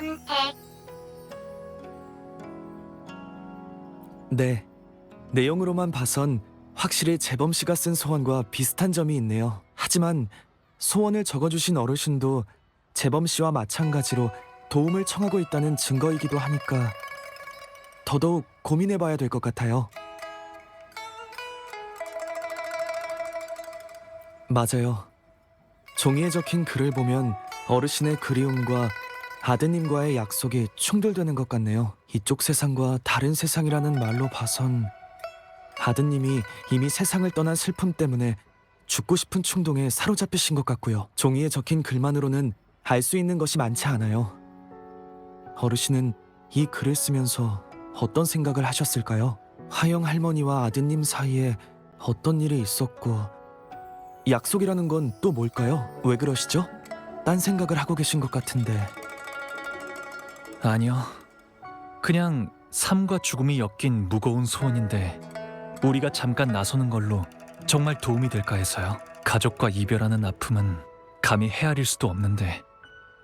선택. 네, 내용으로만 봐선 확실히 재범 씨가 쓴 소원과 비슷한 점이 있네요. 하지만 소원을 적어주신 어르신도 재범 씨와 마찬가지로 도움을 청하고 있다는 증거이기도 하니까 더더욱 고민해봐야 될 것 같아요. 맞아요. 종이에 적힌 글을 보면 어르신의 그리움과 아드님과의 약속이 충돌되는 것 같네요. 이쪽 세상과 다른 세상이라는 말로 봐선 아드님이 이미 세상을 떠난 슬픔 때문에 죽고 싶은 충동에 사로잡히신 것 같고요. 종이에 적힌 글만으로는 알 수 있는 것이 많지 않아요. 어르신은 이 글을 쓰면서 어떤 생각을 하셨을까요? 화영 할머니와 아드님 사이에 어떤 일이 있었고 약속이라는 건 또 뭘까요? 왜 그러시죠? 딴 생각을 하고 계신 것 같은데. 아니요. 그냥 삶과 죽음이 엮인 무거운 소원인데 우리가 잠깐 나서는 걸로 정말 도움이 될까 해서요. 가족과 이별하는 아픔은 감히 헤아릴 수도 없는데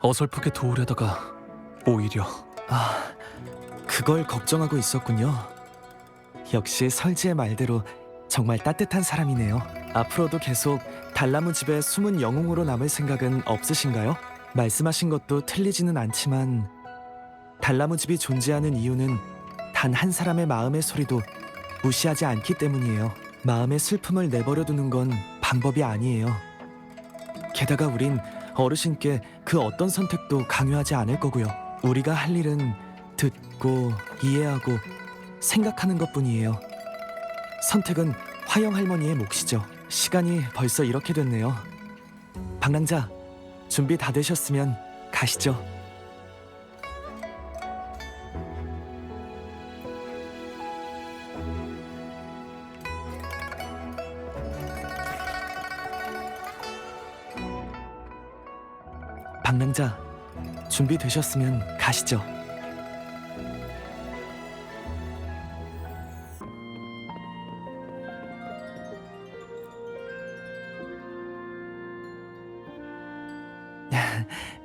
어설프게 도우려다가 오히려 그걸 걱정하고 있었군요. 역시 설지의 말대로 정말 따뜻한 사람이네요. 앞으로도 계속 달나무 집의 숨은 영웅으로 남을 생각은 없으신가요? 말씀하신 것도 틀리지는 않지만 달나무 집이 존재하는 이유는 단 한 사람의 마음의 소리도 무시하지 않기 때문이에요. 마음의 슬픔을 내버려 두는 건 방법이 아니에요. 게다가 우린 어르신께 그 어떤 선택도 강요하지 않을 거고요. 우리가 할 일은 듣고 이해하고 생각하는 것뿐이에요. 선택은 화영 할머니의 몫이죠. 시간이 벌써 이렇게 됐네요. 방랑자, 준비 다 되셨으면 가시죠. 방랑자, 준비되셨으면 가시죠.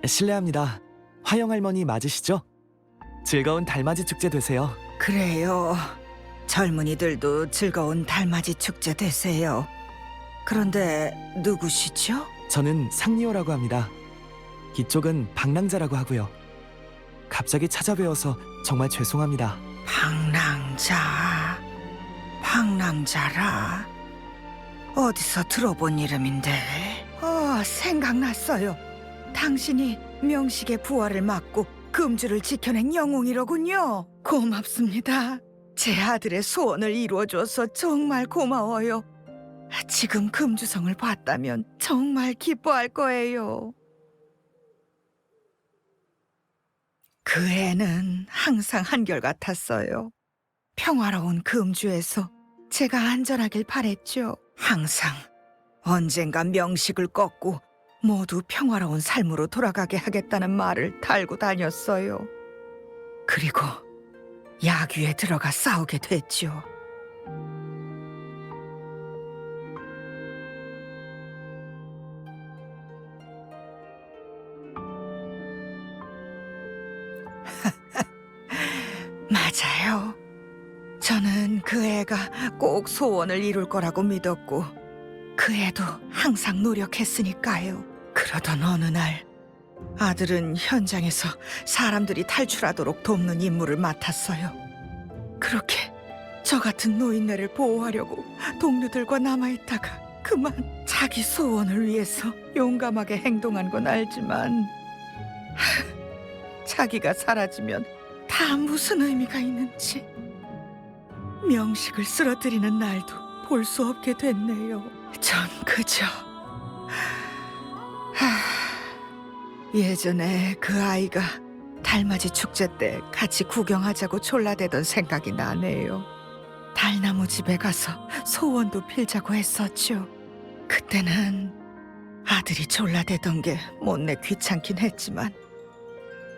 실례합니다. 화영 할머니 맞으시죠? 즐거운 달맞이 축제 되세요. 그래요. 젊은이들도 즐거운 달맞이 축제 되세요. 그런데 누구시죠? 저는 상리오라고 합니다. 이쪽은 방랑자라고 하고요. 갑자기 찾아뵈어서 정말 죄송합니다. 방랑자라. 어디서 들어본 이름인데? 생각났어요. 당신이 명식의 부활을 막고 금주를 지켜낸 영웅이로군요. 고맙습니다. 제 아들의 소원을 이루어줘서 정말 고마워요. 지금 금주성을 봤다면 정말 기뻐할 거예요. 그 애는 항상 한결같았어요. 평화로운 금주에서 제가 안전하길 바랬죠. 항상 언젠가 명식을 꺾고 모두 평화로운 삶으로 돌아가게 하겠다는 말을 달고 다녔어요. 그리고 야귀에 들어가 싸우게 됐죠. 맞아요. 저는 그 애가 꼭 소원을 이룰 거라고 믿었고 그 애도 항상 노력했으니까요. 그러던 어느 날 아들은 현장에서 사람들이 탈출하도록 돕는 임무를 맡았어요. 그렇게 저 같은 노인네를 보호하려고 동료들과 남아있다가 그만 자기 소원을 위해서 용감하게 행동한 건 알지만 자기가 사라지면 다 무슨 의미가 있는지 명식을 쓰러뜨리는 날도 볼 수 없게 됐네요. 전 그저 예전에 그 아이가 달맞이 축제 때 같이 구경하자고 졸라대던 생각이 나네요. 달나무 집에 가서 소원도 빌자고 했었죠. 그때는 아들이 졸라대던 게 못내 귀찮긴 했지만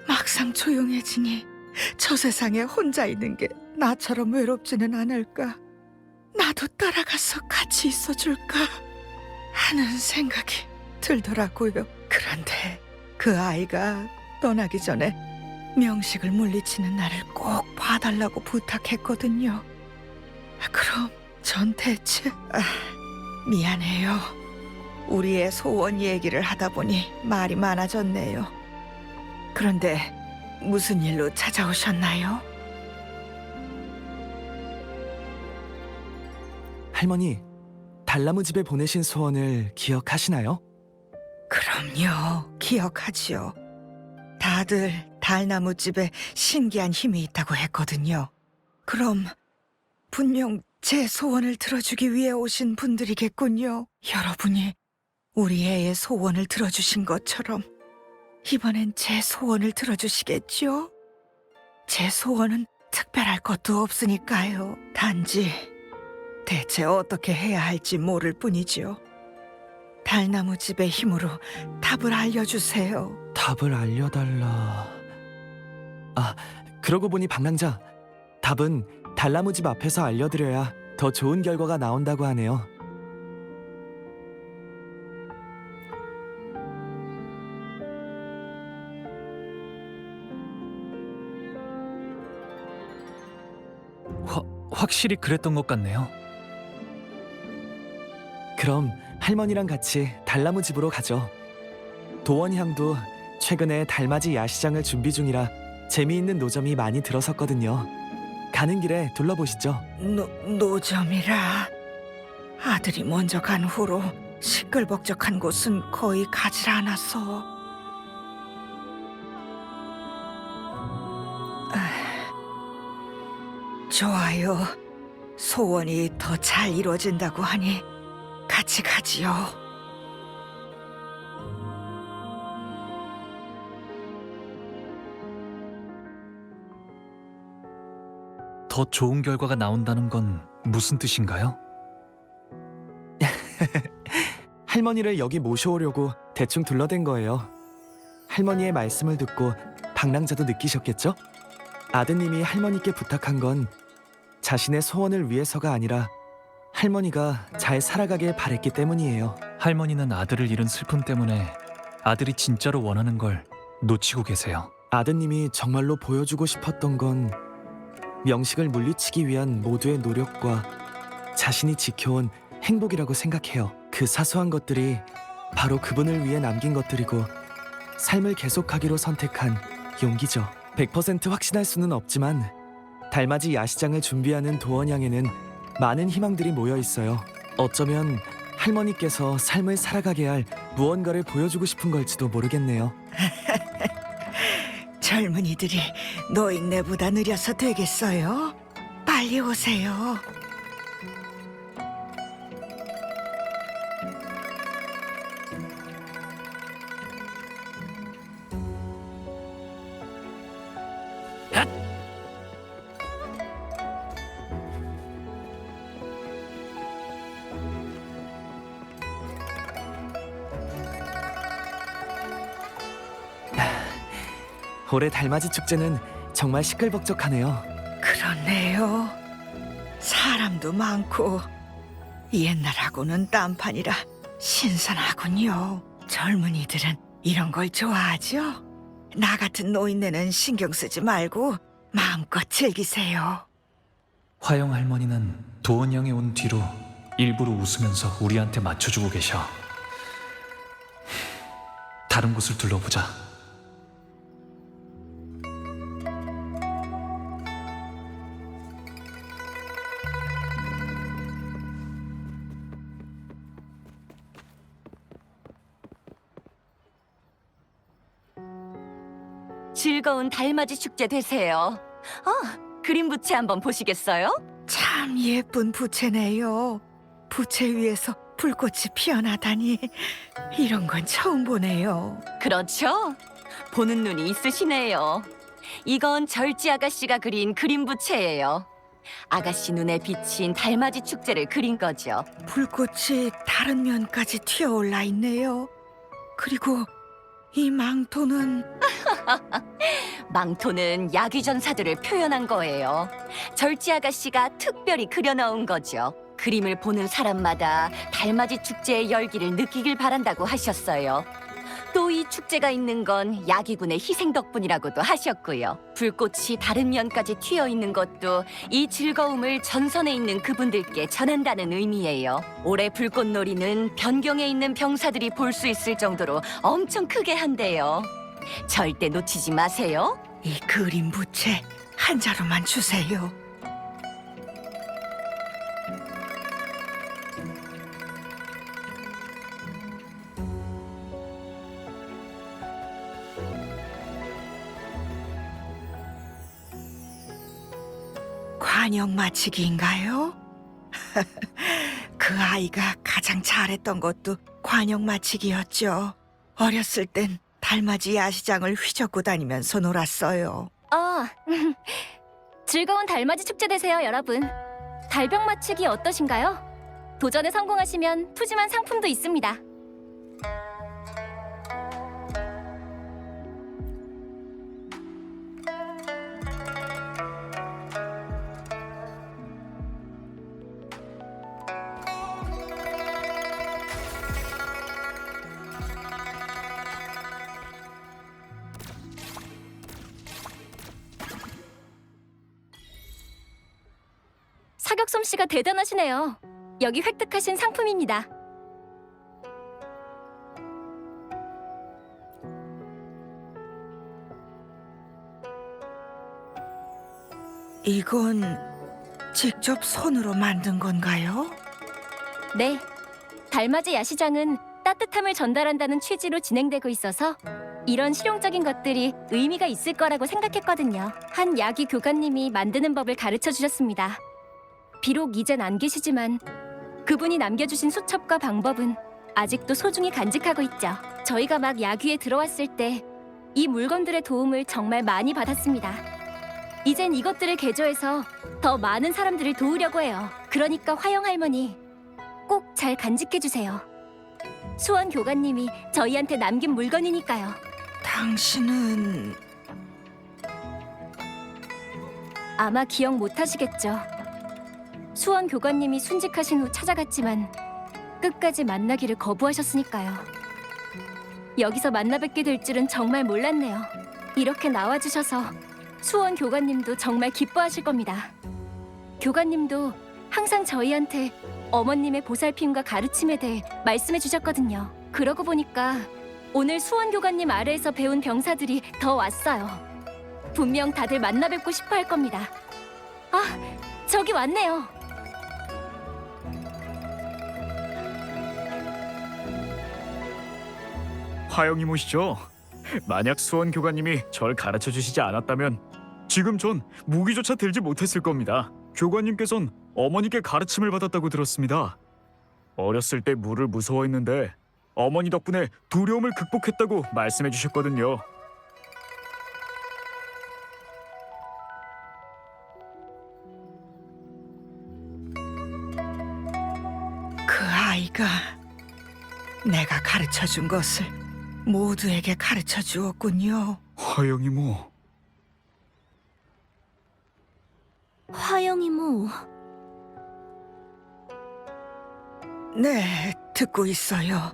막상 조용해지니 저 세상에 혼자 있는 게 나처럼 외롭지는 않을까, 나도 따라가서 같이 있어줄까 하는 생각이 들더라고요. 그런데 그 아이가 떠나기 전에 명식을 물리치는 날을 꼭 봐달라고 부탁했거든요. 그럼 전 대체 미안해요. 우리의 소원 얘기를 하다 보니 말이 많아졌네요. 그런데 무슨 일로 찾아오셨나요? 할머니, 달나무 집에 보내신 소원을 기억하시나요? 그럼요, 기억하지요. 다들 달나무 집에 신기한 힘이 있다고 했거든요. 그럼 분명 제 소원을 들어주기 위해 오신 분들이겠군요. 여러분이 우리 애의 소원을 들어주신 것처럼 이번엔 제 소원을 들어주시겠죠? 제 소원은 특별할 것도 없으니까요. 단지 대체 어떻게 해야 할지 모를 뿐이지요. 달나무 집의 힘으로 답을 알려주세요. 답을 알려달라. 아, 그러고 보니 방랑자, 답은 달나무 집 앞에서 알려드려야 더 좋은 결과가 나온다고 하네요. 확실히 그랬던 것 같네요. 그럼 할머니랑 같이 달나무 집으로 가죠. 도원향도 최근에 달맞이 야시장을 준비 중이라 재미있는 노점이 많이 들어섰거든요. 가는 길에 둘러보시죠. 노점이라. 아들이 먼저 간 후로 시끌벅적한 곳은 거의 가질 않아서. 좋아요. 소원이 더 잘 이루어진다고 하니 같이 가지요. 더 좋은 결과가 나온다는 건 무슨 뜻인가요? 할머니를 여기 모셔오려고 대충 둘러댄 거예요. 할머니의 말씀을 듣고 방랑자도 느끼셨겠죠? 아드님이 할머니께 부탁한 건 자신의 소원을 위해서가 아니라 할머니가 잘 살아가길 바랬기 때문이에요. 할머니는 아들을 잃은 슬픔 때문에 아들이 진짜로 원하는 걸 놓치고 계세요. 아드님이 정말로 보여주고 싶었던 건 명식을 물리치기 위한 모두의 노력과 자신이 지켜온 행복이라고 생각해요. 그 사소한 것들이 바로 그분을 위해 남긴 것들이고 삶을 계속하기로 선택한 용기죠. 100% 확신할 수는 없지만 달맞이 야시장을 준비하는 도원양에는 많은 희망들이 모여 있어요. 어쩌면 할머니께서 삶을 살아가게 할 무언가를 보여주고 싶은 걸지도 모르겠네요. 젊은이들이 노인네보다 느려서 되겠어요? 빨리 오세요. 올해 달맞이 축제는 정말 시끌벅적하네요. 그렇네요. 사람도 많고 옛날하고는 딴판이라 신선하군요. 젊은이들은 이런 걸 좋아하죠? 나 같은 노인네는 신경 쓰지 말고 마음껏 즐기세요. 화영 할머니는 도원양에 온 뒤로 일부러 웃으면서 우리한테 맞춰주고 계셔. 다른 곳을 둘러보자. 즐거운 달맞이 축제 되세요. 그림 부채 한번 보시겠어요? 참 예쁜 부채네요. 부채 위에서 불꽃이 피어나다니 이런 건 처음 보네요. 그렇죠? 보는 눈이 있으시네요. 이건 절지 아가씨가 그린 그림 부채예요. 아가씨 눈에 비친 달맞이 축제를 그린 거죠. 불꽃이 다른 면까지 튀어올라 있네요. 그리고 이 망토는 망토는 야귀전사들을 표현한 거예요. 절지 아가씨가 특별히 그려넣은 거죠. 그림을 보는 사람마다 달맞이 축제의 열기를 느끼길 바란다고 하셨어요. 또 이 축제가 있는 건 야기군의 희생 덕분이라고도 하셨고요. 불꽃이 다른 면까지 튀어 있는 것도 이 즐거움을 전선에 있는 그분들께 전한다는 의미예요. 올해 불꽃놀이는 변경에 있는 병사들이 볼 수 있을 정도로 엄청 크게 한대요. 절대 놓치지 마세요. 이 그림 부채 한 자루만 주세요. 관역 마치기인가요? 그 아이가 가장 잘했던 것도 관역 마치기였죠. 어렸을 땐 달맞이 야시장을 휘젓고 다니면서 놀았어요. 즐거운 달맞이 축제 되세요, 여러분. 달병 맞추기 어떠신가요? 도전에 성공하시면 푸짐한 상품도 있습니다. 사격 솜씨가 대단하시네요. 여기 획득하신 상품입니다. 이건 직접 손으로 만든 건가요? 네, 달맞이 야시장은 따뜻함을 전달한다는 취지로 진행되고 있어서 이런 실용적인 것들이 의미가 있을 거라고 생각했거든요. 한 야기 교관님이 만드는 법을 가르쳐 주셨습니다. 비록 이젠 안 계시지만 그분이 남겨주신 수첩과 방법은 아직도 소중히 간직하고 있죠. 저희가 막 야귀에 들어왔을 때 이 물건들의 도움을 정말 많이 받았습니다. 이젠 이것들을 개조해서 더 많은 사람들을 도우려고 해요. 그러니까 화영 할머니 꼭 잘 간직해 주세요. 수원 교관님이 저희한테 남긴 물건이니까요. 당신은 아마 기억 못 하시겠죠. 수원 교관님이 순직하신 후 찾아갔지만 끝까지 만나기를 거부하셨으니까요. 여기서 만나 뵙게 될 줄은 정말 몰랐네요. 이렇게 나와주셔서 수원 교관님도 정말 기뻐하실 겁니다. 교관님도 항상 저희한테 어머님의 보살핌과 가르침에 대해 말씀해 주셨거든요. 그러고 보니까 오늘 수원 교관님 아래에서 배운 병사들이 더 왔어요. 분명 다들 만나 뵙고 싶어 할 겁니다. 아, 저기 왔네요. 화영이 모시죠. 만약 수원 교관님이 절 가르쳐 주시지 않았다면 지금 전 무기조차 들지 못했을 겁니다. 교관님께선 어머니께 가르침을 받았다고 들었습니다. 어렸을 때 물을 무서워했는데 어머니 덕분에 두려움을 극복했다고 말씀해 주셨거든요. 그 아이가 내가 가르쳐 준 것을 모두에게 가르쳐 주었군요. 화영이 모. 화영이모. 네, 듣고 있어요.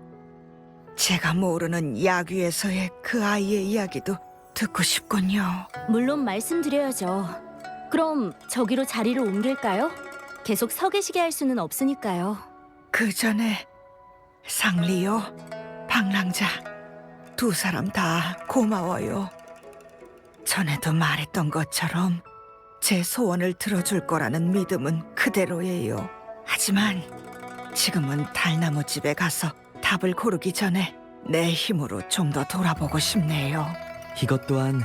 제가 모르는 야귀에서의 그 아이의 이야기도 듣고 싶군요. 물론 말씀드려야죠. 그럼 저기로 자리를 옮길까요? 계속 서 계시게 할 수는 없으니까요. 그 전에 상리요, 방랑자 두 사람 다 고마워요. 전에도 말했던 것처럼 제 소원을 들어줄 거라는 믿음은 그대로예요. 하지만 지금은 달나무 집에 가서 답을 고르기 전에 내 힘으로 좀 더 돌아보고 싶네요. 이것 또한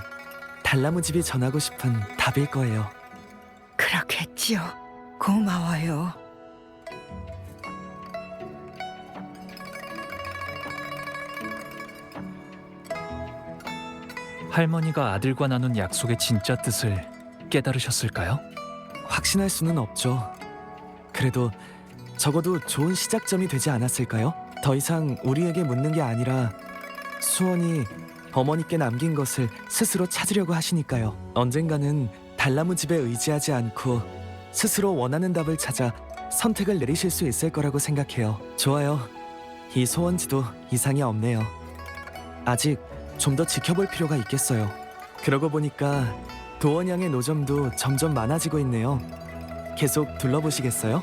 달나무 집이 전하고 싶은 답일 거예요. 그렇겠지요. 고마워요. 할머니가 아들과 나눈 약속의 진짜 뜻을 깨달으셨을까요? 확신할 수는 없죠. 그래도 적어도 좋은 시작점이 되지 않았을까요? 더 이상 우리에게 묻는 게 아니라 수원이 어머니께 남긴 것을 스스로 찾으려고 하시니까요. 언젠가는 달나무 집에 의지하지 않고 스스로 원하는 답을 찾아 선택을 내리실 수 있을 거라고 생각해요. 좋아요. 이 소원지도 이상이 없네요. 아직 좀 더 지켜볼 필요가 있겠어요. 그러고 보니까 도원양의 노점도 점점 많아지고 있네요. 계속 둘러보시겠어요?